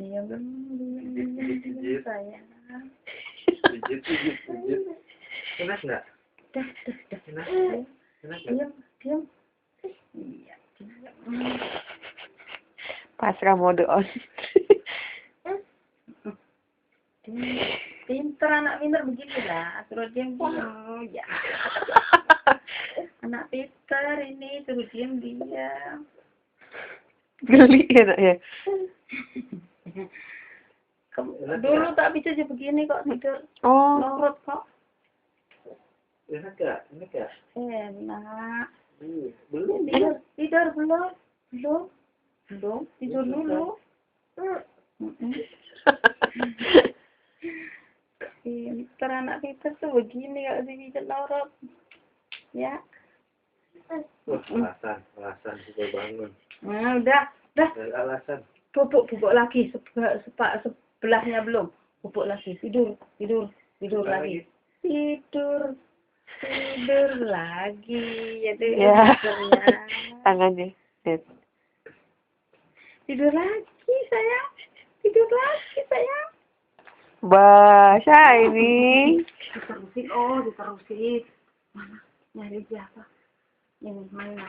Diam, sayang. Pijit. Enak nggak? Dah. Enak nggak? Diam. Iya, diam. Pasrah mode on. Pinter, anak pinter beginilah. Terus diam. Ya. Anak pinter ini suruh diam. Geli ya. Dulu tak bisa aja begini kok tidur. Oh. Nurut kok. Enak nggak? Enak. Belum. Tidur belum? Tidur dulu. Pinter, anak pinter tuh begini kalau dipijat nurut. Ya. Alasan sudah bangun. Nah, udah. Ada alasan. Pupuk lagi sebelahnya belum. Pupuk lagi. Tidur lagi. Tidur lagi. Ya. Tangannya. Tidur lagi sayang. Basah ini. Diterusin. Mana? Nyari siapa? Ini mana?